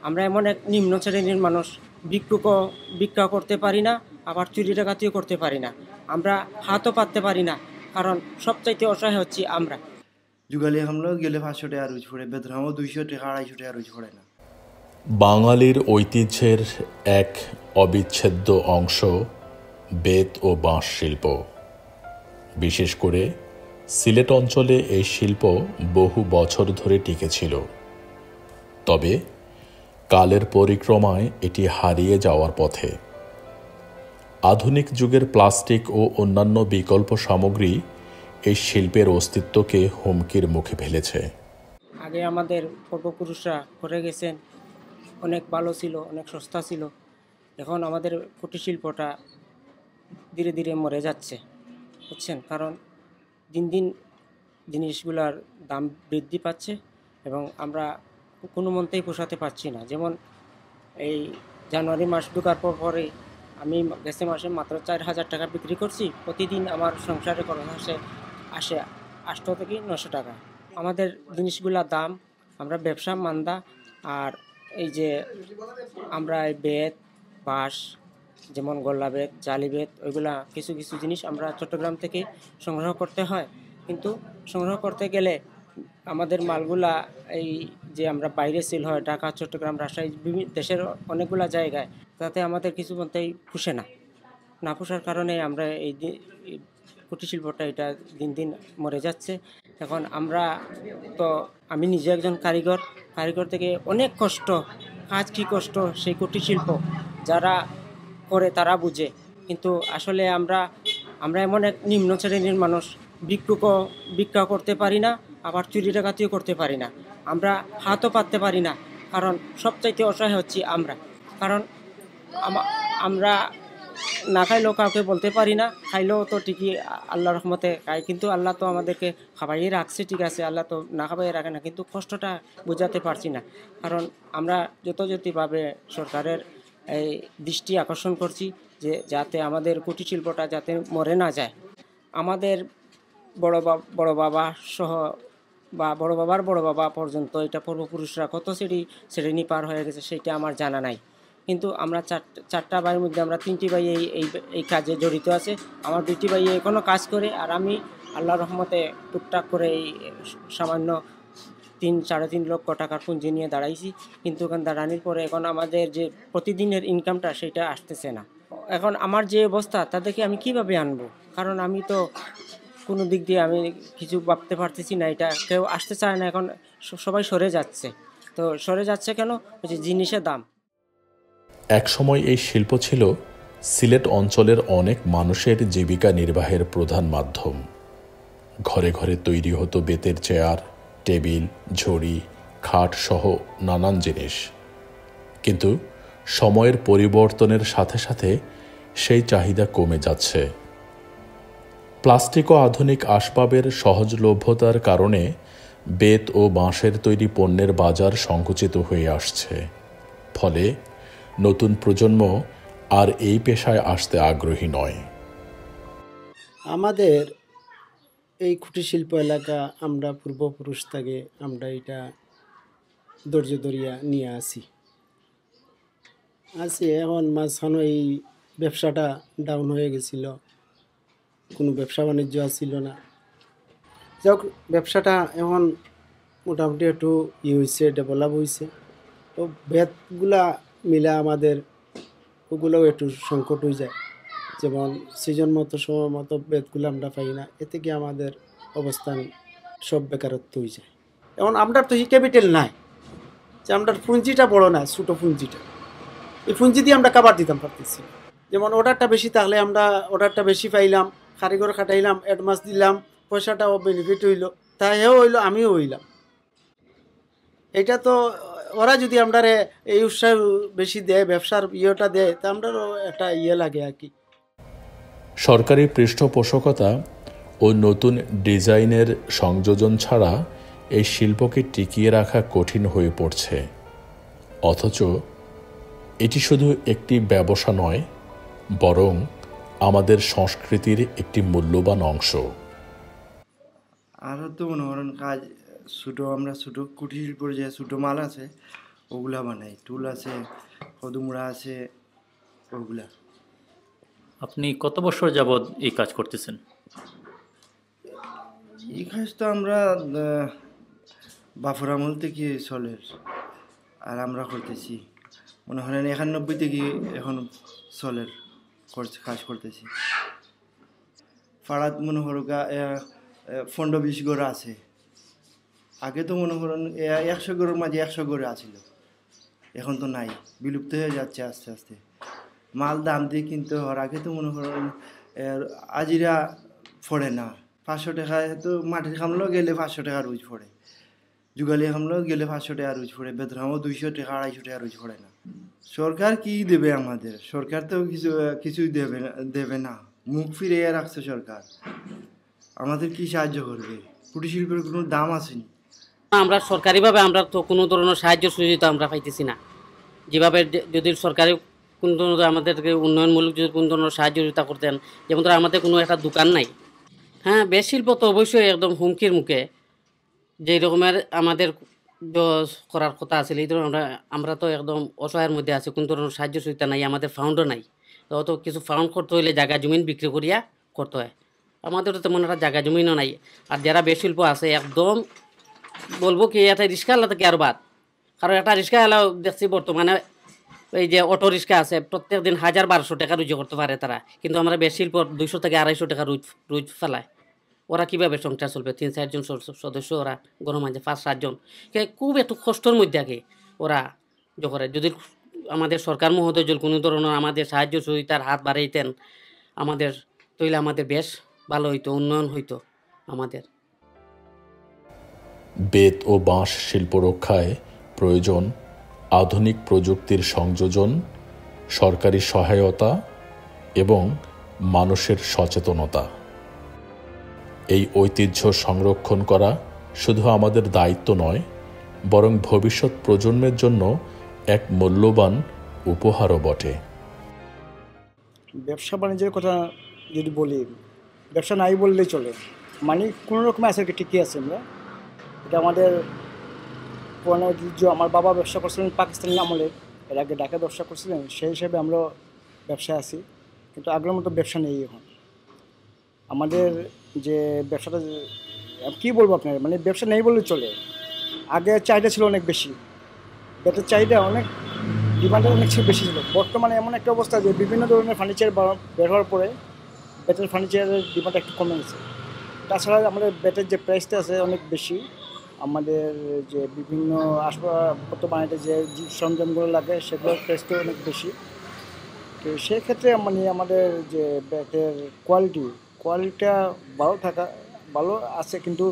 আমরা এমন এক নিম্ন শ্রেণীর মানুষ, ভিক্ষা করতে পারি না, আবার চুরি ডাকাতিও করতে পারি না। আমরা হাতও পাততে পারি না, কারণ সবচাইতে অসহায় হচ্ছি আমরা। যুগালি হামলা গেলে 500 টাকা রোজ পড়ে, বেতনও 200 টাকা 250 টাকা রোজ পড়ে না। বাঙালির ঐতিহ্যের এক অবিচ্ছেদ্য অংশ বেত ও বাঁশ শিল্প। বিশেষ করে সিলেট অঞ্চলে এই শিল্প বহু বছর ধরে টিকেছিল। তবে কালের পরিক্রমায় এটি হারিয়ে যাওয়ার পথে। আধুনিক যুগের প্লাস্টিক ও অন্যান্য বিকল্প সামগ্রী এই শিল্পের অস্তিত্বকে হুমকির মুখে ফেলেছে। আগে আমাদের পূর্বপুরুষরা করে গেছেন, অনেক ভালো ছিল, অনেক সস্তা ছিল। এখন আমাদের কুটির শিল্পটা ধীরে ধীরে মরে যাচ্ছে, বুঝছেন? কারণ দিন দিন জিনিসগুলোর দাম বৃদ্ধি পাচ্ছে এবং আমরা কোনো মতেই পোষাতে পারছি না। যেমন এই জানুয়ারি মাস ঢোকার পরে আমি গেছে মাসে মাত্র 4,000 টাকা বিক্রি করছি। প্রতিদিন আমার সংসারে খরচ আসে 800 থেকে 900 টাকা। আমাদের জিনিসগুলোর দাম, আমরা ব্যবসা মান্দা। আর এই যে আমরা এই বেত, বাঁশ, যেমন গোল্লা বেত, জালি বেত, ওইগুলা কিছু কিছু জিনিস আমরা চট্টগ্রাম থেকে সংগ্রহ করতে হয়। কিন্তু সংগ্রহ করতে গেলে আমাদের মালগুলা এই যে আমরা বাইরে সেল হয়, ঢাকা, চট্টগ্রাম, রাজশাহী, বিভিন্ন দেশের অনেকগুলা জায়গায়, তাতে আমাদের কিছু মতেই পুষে না পোষার কারণে আমরা এই কুটির শিল্পটা এটা দিন দিন মরে যাচ্ছে। এখন আমরা তো, আমি নিজে একজন কারিগর থেকে অনেক কষ্ট, কাজ কি কষ্ট সেই কুটির শিল্প যারা করে তারা বুঝে। কিন্তু আসলে আমরা এমন এক নিম্ন শ্রেণীর মানুষ, ভিক্ষা করতে পারি না, আবার চুরি ডাকাতিও করতে পারি না। আমরা হাতও পাততে পারি না, কারণ সবচাইতে অসহায় হচ্ছি আমরা। কারণ আমরা না খাইলেও কাউকে বলতে পারি না, খাইলেও তো ঠিকই আল্লাহর রহমতে খাই। কিন্তু আল্লাহ তো আমাদেরকে খাবাইয়ে রাখছে, ঠিক আছে, আল্লাহ তো না খাবাইয়ে রাখে না, কিন্তু কষ্টটা বোঝাতে পারছি না। কারণ আমরা যথাযথভাবে সরকারের এই দৃষ্টি আকর্ষণ করছি যে যাতে আমাদের কুটির শিল্পটা যাতে মরে না যায়। আমাদের বড় বাবা সহ বা বড় বাবার বড় বাবা পর্যন্ত এটা পূর্বপুরুষরা কত শ্রেণী পার হয়ে গেছে সেটা আমার জানা নাই। কিন্তু আমরা চারটা ভাইয়ের মধ্যে আমরা 3টি ভাই এই কাজে জড়িত আছে। আমার 2টি ভাই এখনও কাজ করে, আর আমি আল্লাহর রহমতে টুকটাক করে এই সামান্য 3-3.5 লক্ষ টাকার পুঁজি নিয়ে দাঁড়াইছি। কিন্তু ওখানে দাঁড়ানোর পরে এখন আমাদের যে প্রতিদিনের ইনকামটা সেটা আসতেছে না। এখন আমার যে অবস্থা তাদেরকে আমি কিভাবে আনবো? কারণ আমি তো কোনো দিক দিয়ে আমি কিছু ভাবতে পারতেছি না। এটা কেউ আসতে চায় না, এখন সবাই সরে যাচ্ছে। তো সরে যাচ্ছে কেন? ওই যে জিনিসের দাম। একসময় এই শিল্প ছিল সিলেট অঞ্চলের অনেক মানুষের জীবিকা নির্বাহের প্রধান মাধ্যম। ঘরে ঘরে তৈরি হতো বেতের চেয়ার, টেবিল, ঝুড়ি, খাট সহ নানান জিনিস। কিন্তু সময়ের পরিবর্তনের সাথে সাথে সেই চাহিদা কমে যাচ্ছে। প্লাস্টিক ও আধুনিক আসবাবের সহজলভ্যতার কারণে বেত ও বাঁশের তৈরি পণ্যের বাজার সংকুচিত হয়ে আসছে। ফলে নতুন প্রজন্ম আর এই পেশায় আসতে আগ্রহী নয়। আমাদের এই কুটির শিল্প এলাকা আমরা পূর্বপুরুষ থেকে আমরা এটা ধৈর্য ধরিয়া নিয়ে আসি। এখন মাঝখানে এই ব্যবসাটা ডাউন হয়ে গেছিল, কোনো ব্যবসা বাণিজ্য আসছিল না। যাক, ব্যবসাটা এখন মোটামুটি একটু হয়েছে, ডেভেলপ হয়েছে। তো বেতগুলা মিলে আমাদের ওগুলোও একটু সংকট হয়ে যায়। যেমন সিজন মতো সময় মতো বেতগুলো আমরা পাই না, এতে কি আমাদের অবস্থান সব বেকারত্ব হয়ে যায়। এখন আমরা তো ক্যাপিটাল নাই, যে আমরা পুঁজিটা বড় না, ছোটো পুঁজিটা, এই পুঁজি দিয়ে আমরা কাবার দিতাম পারতেছি। যেমন অর্ডারটা বেশি থাকলে আমরা অর্ডারটা বেশি পাইলাম, কারিগর খাটাইলাম, অ্যাডভান্স দিলাম, পয়সাটাও বেনিফিট হইল, তাইও হইল, আমিও হইলাম। এটা তো ওরা যদি আমরা এই উৎসাহ বেশি দেয়, ব্যবসার ইয়েটা দেয়, তা আমরাও একটা লাগে আর কি। সরকারি পৃষ্ঠপোষকতা ও নতুন ডিজাইনের সংযোজন ছাড়া এই শিল্পকে টিকিয়ে রাখা কঠিন হয়ে পড়ছে। অথচ এটি শুধু একটি ব্যবসা নয়, বরং আমাদের সংস্কৃতির একটি মূল্যবান অংশ। আরও তো মনে করেন কাজ আমরা ছোটো কুটির শিল্পর যে ছোটো মাল আছে ওগুলা বানাই। টুল আছে, কদুমড়া আছে, ওগুলা। আপনি কত বছর যাবৎ এই কাজ করতেছেন? এই কাজ তো আমরা বাফর আমল থেকে চলের, আর আমরা করতেছি মনে হয় 91 থেকে এখন চলের কাজ করতেছি। পাড়াত মনে করো 15-20 ঘর আছে। আগে তো মনে করেন 100 ঘরের মাঝে 100 ঘরে আছিল, এখন তো নাই, বিলুপ্ত হয়ে যাচ্ছে আস্তে আস্তে। মাল দাম দিয়ে কিনতে হওয়ার আগে তো মনে করেন আজিরা পড়ে না, 500 টাকায় তো মাটির খামলেও গেলে 500 টাকা রোজ পড়ে, যুগালি খামলেও গেলে 500 টাকা রোজ পড়ে, বেতনামও 200 টাকা 250 টাকা রোজ পড়ে না। সরকার কি দেবে আমাদের? সরকার তো কিছুই দেবে না, মুখ ফিরিয়ে রাখছে সরকার। আমাদের কি সাহায্য করবে? কুটির শিল্পের কোনো দাম আসেনি। আমরা সরকারিভাবে আমরা তো কোনো ধরনের সাহায্য সুযোগ আমরা পাইতেছি না। যেভাবে যদি সরকারি কোনো ধরনের আমাদেরকে উন্নয়নমূলক যদি কোনো ধরনের সাহায্য করতেন, যেমন ধরো আমাদের কোনো একটা দোকান নাই। হ্যাঁ, বেশ শিল্প তো অবশ্যই একদম হুমকির মুখে, যেই রকমের আমাদের করার কথা আছে এই ধরনের আমরা তো একদম অসহায়ের মধ্যে আছি, কোনো ধরনের সাহায্য সুবিধা নাই, আমাদের ফাউন্ডও নাই। তো কিছু ফাউন্ড করতে হইলে জায়গা জমিন বিক্রি করিয়া করতে হয়, আমাদের তো তেমন একটা জায়গা জমিনও নাই। আর যারা বেশ শিল্প আছে একদম বলবো কি একটা রিক্সা আলা থেকে আর বাদ, কারণ একটা রিক্সা এলাও দেখছি বর্তমানে এই যে অটো রিক্সা আছে প্রত্যেক দিন 1000-1200 টাকা রুজি করতে পারে তারা, কিন্তু আমরা বেশ শিল্প 200 থেকে 250 টাকা রোজ ফেলায়। ওরা কীভাবে সংসার চলবে? 3-4 জন সদস্য, ওরা গণমাঝে 5-7 জন, খুব একটু কষ্টের মধ্যে আগে ওরা করে। যদি আমাদের সরকার মহোদয় যদি কোনো ধরনের আমাদের সাহায্য সহযোগিতার হাত বাড়াইতেন আমাদের, তৈলে আমাদের বেশ ভালো হইতো, উন্নয়ন হইতো আমাদের। বেত ও বাঁশ শিল্প রক্ষায় প্রয়োজন আধুনিক প্রযুক্তির সংযোজন, সরকারি সহায়তা এবং মানুষের সচেতনতা। এই ঐতিহ্য সংরক্ষণ করা শুধু আমাদের দায়িত্ব নয়, বরং ভবিষ্যৎ প্রজন্মের জন্য এক মূল্যবান উপহারও বটে। ব্যবসা বাণিজ্যের কথা যদি বলি, ব্যবসা নাই বললেই চলে, মানে কোনো রকমে আছে কি ঠিকই আছে। আমরা এটা আমাদের পুরানো ঐতিহ্য। আমার বাবা ব্যবসা করছিলেন পাকিস্তানি আমলে, এর আগে ঢাকা ব্যবসা করছিলেন, সেই হিসাবে আমরা ব্যবসায় আছি, কিন্তু আগের মতো ব্যবসা নেই এখন। আমাদের যে ব্যবসাটা কী বলবো আপনার, মানে ব্যবসা নেই বললে চলে। আগে চাহিদা ছিল অনেক বেশি, বেতের চাহিদা অনেক, ডিমান্ডটা অনেক বেশি ছিল। বর্তমানে এমন একটা অবস্থা যে বিভিন্ন ধরনের ফার্নিচার বের হওয়ার পরে বেতের ফার্নিচারের ডিমান্ড একটু কমে গেছে। তাছাড়া আমাদের বেতের যে প্রাইসটা আছে অনেক বেশি, আমাদের যে বিভিন্ন আসবাবপত্র বানাইতে যে সরঞ্জামগুলো লাগে সেগুলোর প্রাইসটা অনেক বেশি। তো সেক্ষেত্রে মানে আমাদের যে বেতের কোয়ালিটিটা ভালো আছে, কিন্তু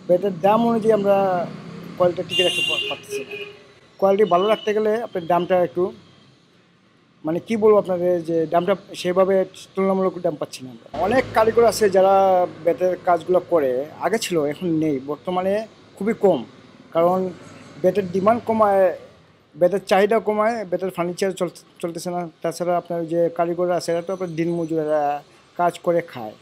বেতের দাম অনুযায়ী আমরা কোয়ালিটি টিকে রাখতে পারতেছি না। কোয়ালিটি ভালো রাখতে গেলে আপনার দামটা একটু, মানে কি বলবো আপনাদের, যে দামটা সেভাবে তুলনামূলক দাম পাচ্ছি না আমরা। অনেক কারিগর আছে যারা বেতের কাজগুলো করে, আগে ছিল এখন নেই, বর্তমানে খুবই কম, কারণ বেতের ডিমান্ড কমায়, বেতের চাহিদা কমায়, বেতের ফার্নিচার চলতেছে না। তাছাড়া আপনার যে কারিগররা আছে এরা তো আপনার দিনমজুরেরা কাজ করে খায়,